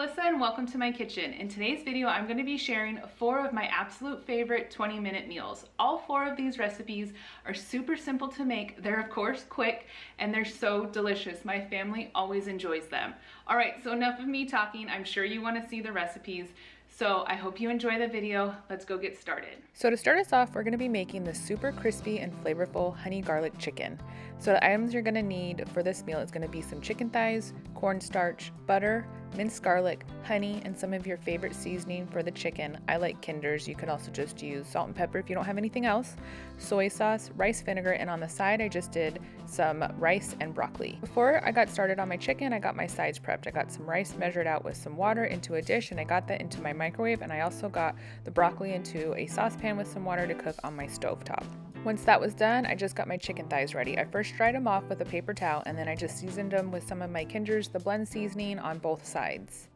Melissa and welcome to my kitchen. In today's video, I'm going to be sharing 4 of my absolute favorite 20-minute meals. All 4 of these recipes are super simple to make. They're of course quick and they're so delicious. My family always enjoys them. All right, so enough of me talking. I'm sure you want to see the recipes. So I hope you enjoy the video. Let's go get started. So to start us off, we're going to be making the super crispy and flavorful honey garlic chicken. So the items you're going to need for this meal is going to be some chicken thighs, cornstarch, butter, minced garlic, honey, and some of your favorite seasoning for the chicken. I like Kinder's. You could also just use salt and pepper if you don't have anything else, soy sauce, rice vinegar, and on the side I just did some rice and broccoli. Before I got started on my chicken, I got my sides prepped. I got some rice measured out with some water into a dish, and I got that into my microwave, and I also got the broccoli into a saucepan with some water to cook on my stovetop. Once that was done, I just got my chicken thighs ready. I first dried them off with a paper towel, and then I just seasoned them with some of my Kinder's, the blend seasoning on both sides.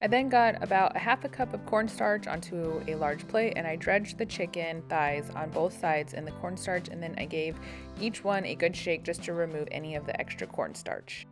I then got about a half a cup of cornstarch onto a large plate, and I dredged the chicken thighs on both sides in the cornstarch, and then I gave each one a good shake just to remove any of the extra cornstarch.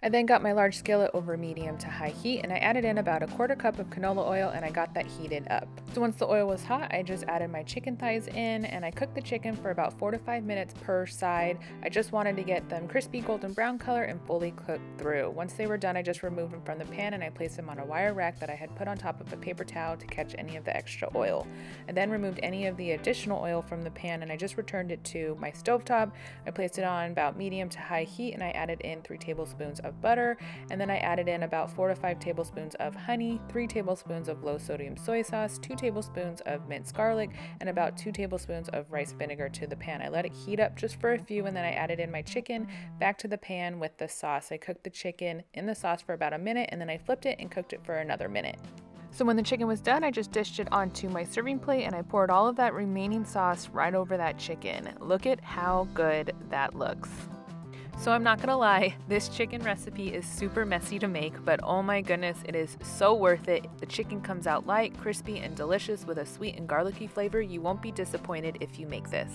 I then got my large skillet over medium to high heat, and I added in about a quarter cup of canola oil, and I got that heated up. So once the oil was hot, I just added my chicken thighs in, and I cooked the chicken for about 4 to 5 minutes per side. I just wanted to get them crispy golden brown color and fully cooked through. Once they were done, I just removed them from the pan and I placed them on a wire rack that I had put on top of a paper towel to catch any of the extra oil. I then removed any of the additional oil from the pan, and I just returned it to my stovetop. I placed it on about medium to high heat, and I added in 3 tablespoons of butter, and then I added in about 4 to 5 tablespoons of honey, 3 tablespoons of low sodium soy sauce, 2 tablespoons of minced garlic, and about 2 tablespoons of rice vinegar to the pan. I let it heat up just for a few, and then I added in my chicken back to the pan with the sauce. I cooked the chicken in the sauce for about a minute, and then I flipped it and cooked it for another minute. So when the chicken was done, I just dished it onto my serving plate, and I poured all of that remaining sauce right over that chicken. Look at how good that looks. So I'm not gonna lie, this chicken recipe is super messy to make, but oh my goodness, it is so worth it. The chicken comes out light, crispy, and delicious with a sweet and garlicky flavor. You won't be disappointed if you make this.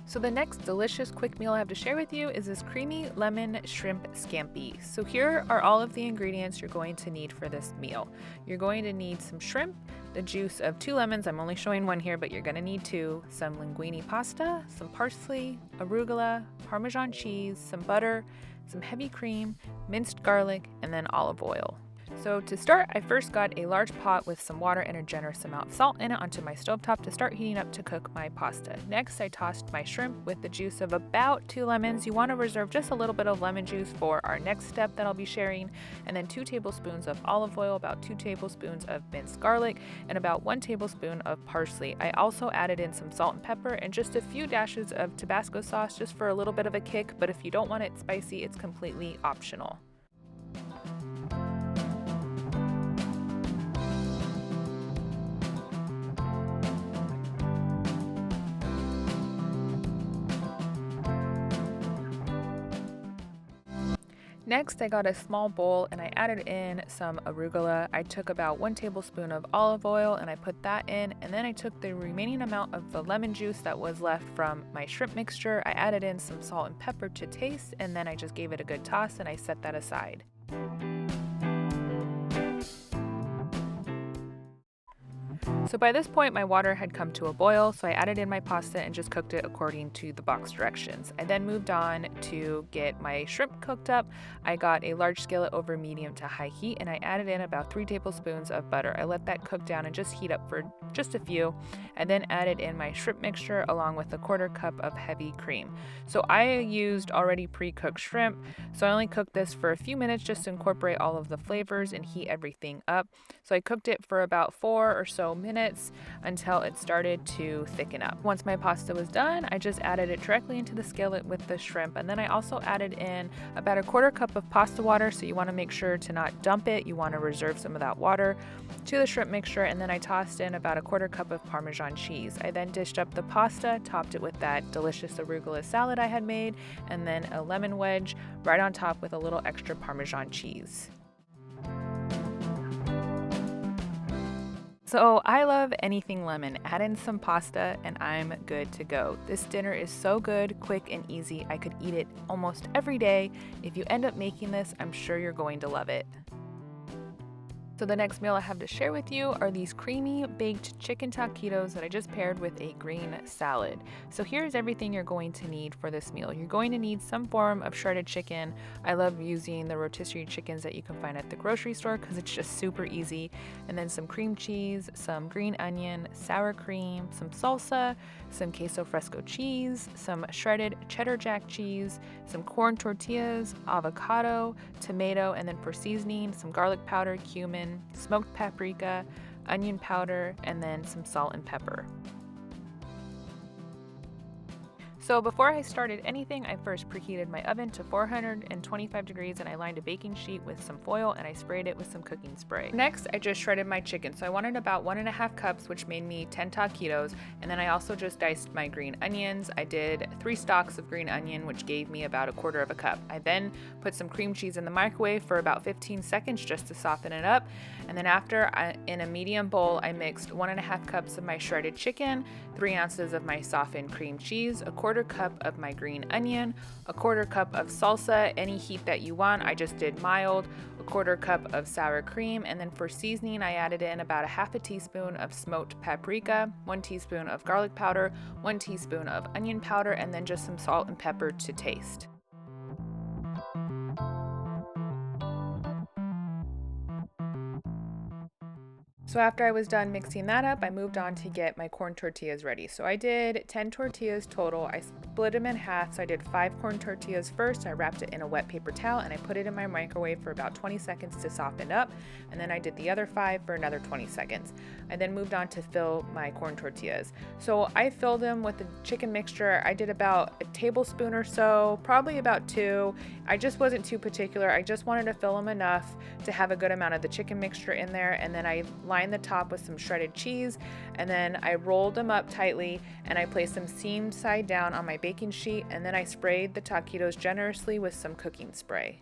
So the next delicious quick meal I have to share with you is this creamy lemon shrimp scampi. So here are all of the ingredients you're going to need for this meal. You're going to need some shrimp, the juice of 2 lemons, I'm only showing 1 here, but you're going to need 2, some linguine pasta, some parsley, arugula, Parmesan cheese, some butter, some heavy cream, minced garlic, and then olive oil. So to start, I first got a large pot with some water and a generous amount of salt in it onto my stovetop to start heating up to cook my pasta. Next, I tossed my shrimp with the juice of about 2 lemons. You want to reserve just a little bit of lemon juice for our next step that I'll be sharing, and then 2 tablespoons of olive oil, about 2 tablespoons of minced garlic, and about 1 tablespoon of parsley. I also added in some salt and pepper and just a few dashes of Tabasco sauce just for a little bit of a kick, but if you don't want it spicy, it's completely optional. Next, I got a small bowl and I added in some arugula. I took about 1 tablespoon of olive oil and I put that in, and then I took the remaining amount of the lemon juice that was left from my shrimp mixture. I added in some salt and pepper to taste, and then I just gave it a good toss and I set that aside. So by this point, my water had come to a boil, so I added in my pasta and just cooked it according to the box directions. I then moved on to get my shrimp cooked up. I got a large skillet over medium to high heat, and I added in about 3 tablespoons of butter. I let that cook down and just heat up for just a few. I then added in my shrimp mixture along with a quarter cup of heavy cream. So I used already pre-cooked shrimp, so I only cooked this for a few minutes just to incorporate all of the flavors and heat everything up. So I cooked it for about 4 or so minutes. minutes until it started to thicken up. Once my pasta was done, I just added it directly into the skillet with the shrimp, and then I also added in about a quarter cup of pasta water, so you want to make sure to not dump it. You want to reserve some of that water to the shrimp mixture, and then I tossed in about a quarter cup of Parmesan cheese. I then dished up the pasta, topped it with that delicious arugula salad I had made, and then a lemon wedge right on top with a little extra Parmesan cheese. So I love anything lemon. Add in some pasta and I'm good to go. This dinner is so good, quick, and easy. I could eat it almost every day. If you end up making this, I'm sure you're going to love it. So the next meal I have to share with you are these creamy baked chicken taquitos that I just paired with a green salad. So here's everything you're going to need for this meal. You're going to need some form of shredded chicken. I love using the rotisserie chickens that you can find at the grocery store because it's just super easy. And then some cream cheese, some green onion, sour cream, some salsa, some queso fresco cheese, some shredded cheddar jack cheese, some corn tortillas, avocado, tomato, and then for seasoning, some garlic powder, cumin, smoked paprika, onion powder, and then some salt and pepper. So before I started anything, I first preheated my oven to 425 degrees and I lined a baking sheet with some foil and I sprayed it with some cooking spray. Next, I just shredded my chicken. So I wanted about 1.5 cups, which made me 10 taquitos. And then I also just diced my green onions. I did 3 stalks of green onion, which gave me about 1/4 cup. I then put some cream cheese in the microwave for about 15 seconds just to soften it up. And then after, in a medium bowl, I mixed 1.5 cups of my shredded chicken, 3 ounces of my softened cream cheese, 1/4 cup of my green onion, 1/4 cup of salsa, any heat that you want. I just did mild, 1/4 cup of sour cream, and then for seasoning, I added in about 1/2 teaspoon of smoked paprika, 1 teaspoon of garlic powder, 1 teaspoon of onion powder, and then just some salt and pepper to taste. So after I was done mixing that up, I moved on to get my corn tortillas ready. So I did 10 tortillas total. I split them in half. So I did 5 corn tortillas first. I wrapped it in a wet paper towel and I put it in my microwave for about 20 seconds to soften up. And then I did the other 5 for another 20 seconds. I then moved on to fill my corn tortillas. So I filled them with the chicken mixture. I did about a tablespoon or so, probably about 2. I just wasn't too particular. I just wanted to fill them enough to have a good amount of the chicken mixture in there. And then I lined the top with some shredded cheese, and then I rolled them up tightly and I placed them seamed side down on my baking sheet, and then I sprayed the taquitos generously with some cooking spray.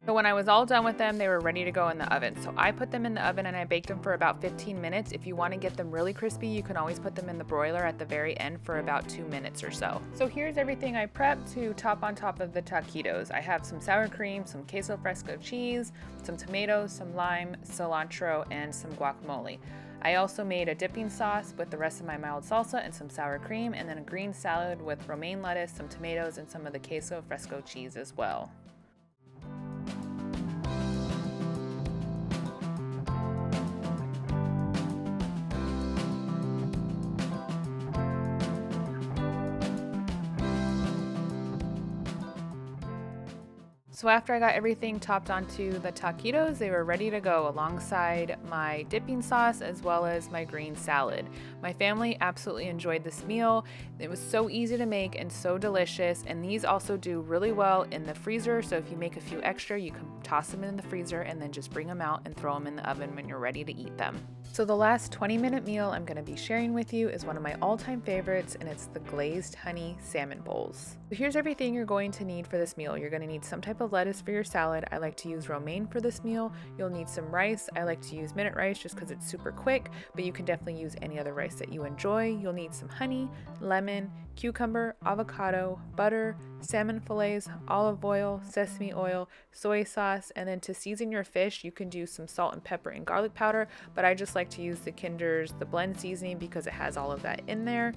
So when I was all done with them, they were ready to go in the oven. So I put them in the oven and I baked them for about 15 minutes. If you want to get them really crispy, you can always put them in the broiler at the very end for about 2 minutes or so. So here's everything I prepped to top on top of the taquitos. I have some sour cream, some queso fresco cheese, some tomatoes, some lime, cilantro, and some guacamole. I also made a dipping sauce with the rest of my mild salsa and some sour cream, and then a green salad with romaine lettuce, some tomatoes, and some of the queso fresco cheese as well. So after I got everything topped onto the taquitos, they were ready to go alongside my dipping sauce as well as my green salad. My family absolutely enjoyed this meal. It was so easy to make and so delicious, and these also do really well in the freezer, so if you make a few extra, you can toss them in the freezer and then just bring them out and throw them in the oven when you're ready to eat them. So the last 20-minute meal I'm going to be sharing with you is one of my all-time favorites, and it's the glazed honey salmon bowls. So here's everything you're going to need for this meal. You're going to need some type of lettuce for your salad. I like to use romaine for this meal. You'll need some rice. I like to use minute rice just because it's super quick, but you can definitely use any other rice that you enjoy. You'll need some honey, lemon, cucumber, avocado, butter, salmon fillets, olive oil, sesame oil, soy sauce, and then to season your fish, you can do some salt and pepper and garlic powder, but I just like to use the Kinder's the blend seasoning because it has all of that in there,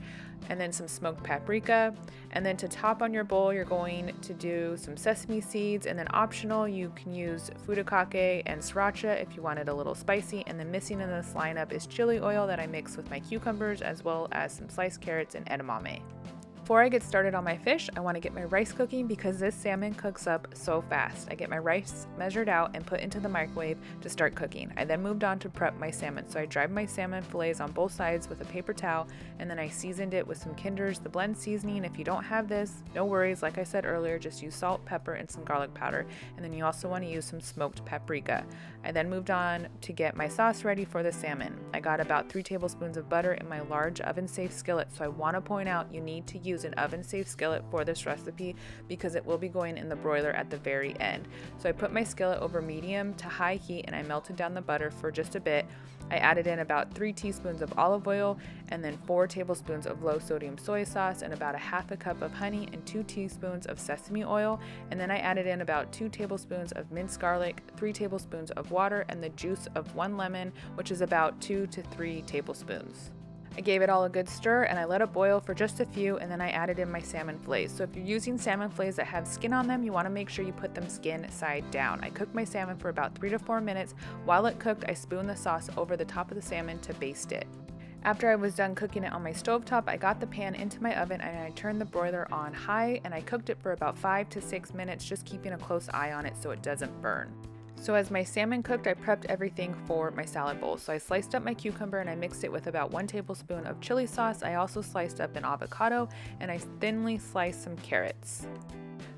and then some smoked paprika. And then to top on your bowl, you're going to do some sesame seeds, and then optional, you can use furikake and sriracha if you want it a little spicy. And then missing in this lineup is chili oil that I mix with my cucumbers as well as some sliced carrots and edamame. Before I get started on my fish, I want to get my rice cooking because this salmon cooks up so fast. I get my rice measured out and put into the microwave to start cooking. I then moved on to prep my salmon. So I dried my salmon fillets on both sides with a paper towel, and then I seasoned it with some Kinder's The Blend seasoning. If you don't have this, no worries. Like I said earlier, just use salt, pepper, and some garlic powder. And then you also want to use some smoked paprika. I then moved on to get my sauce ready for the salmon. I got about 3 tablespoons of butter in my large oven-safe skillet. So I want to point out you need to use an oven-safe skillet for this recipe because it will be going in the broiler at the very end. So I put my skillet over medium to high heat and I melted down the butter for just a bit. I added in about 3 teaspoons of olive oil and then 4 tablespoons of low sodium soy sauce and about a half a cup of honey and 2 teaspoons of sesame oil. And then I added in about 2 tablespoons of minced garlic, 3 tablespoons of water, and the juice of 1 lemon, which is about 2 to 3 tablespoons. I gave it all a good stir and I let it boil for just a few, and then I added in my salmon fillets. So if you're using salmon fillets that have skin on them, you want to make sure you put them skin side down. I cooked my salmon for about 3 to 4 minutes. While it cooked, I spooned the sauce over the top of the salmon to baste it. After I was done cooking it on my stovetop, I got the pan into my oven and I turned the broiler on high and I cooked it for about 5 to 6 minutes, just keeping a close eye on it so it doesn't burn. So as my salmon cooked, I prepped everything for my salad bowl. So I sliced up my cucumber and I mixed it with about 1 tablespoon of chili sauce. I also sliced up an avocado and I thinly sliced some carrots.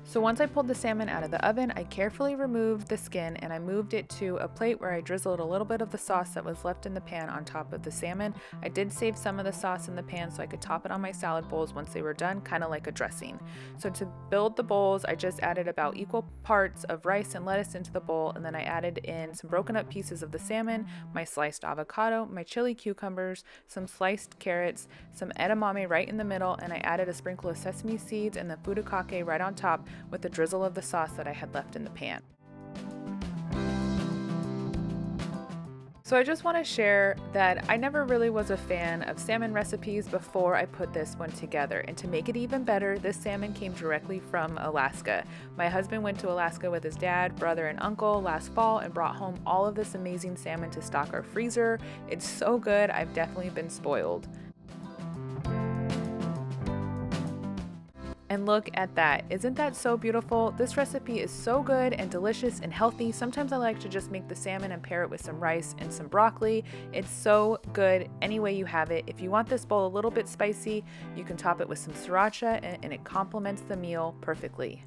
So once I pulled the salmon out of the oven, I carefully removed the skin and I moved it to a plate where I drizzled a little bit of the sauce that was left in the pan on top of the salmon. I did save some of the sauce in the pan so I could top it on my salad bowls once they were done, kind of like a dressing. So to build the bowls, I just added about equal parts of rice and lettuce into the bowl, and then I added in some broken up pieces of the salmon, my sliced avocado, my chili cucumbers, some sliced carrots, some edamame right in the middle, and I added a sprinkle of sesame seeds and the furikake right on top, with a drizzle of the sauce that I had left in the pan. So I just want to share that I never really was a fan of salmon recipes before I put this one together. And to make it even better, this salmon came directly from Alaska. My husband went to Alaska with his dad, brother, and uncle last fall and brought home all of this amazing salmon to stock our freezer. It's so good, I've definitely been spoiled. And look at that. Isn't that so beautiful? This recipe is so good and delicious and healthy. Sometimes I like to just make the salmon and pair it with some rice and some broccoli. It's so good any way you have it. If you want this bowl a little bit spicy, you can top it with some sriracha and it complements the meal perfectly.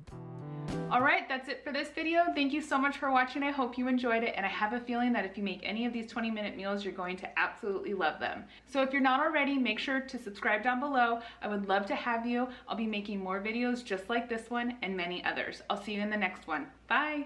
Alright, that's it for this video. Thank you so much for watching. I hope you enjoyed it, and I have a feeling that if you make any of these 20-minute meals, you're going to absolutely love them. So if you're not already, make sure to subscribe down below. I would love to have you. I'll be making more videos just like this one and many others. I'll see you in the next one. Bye!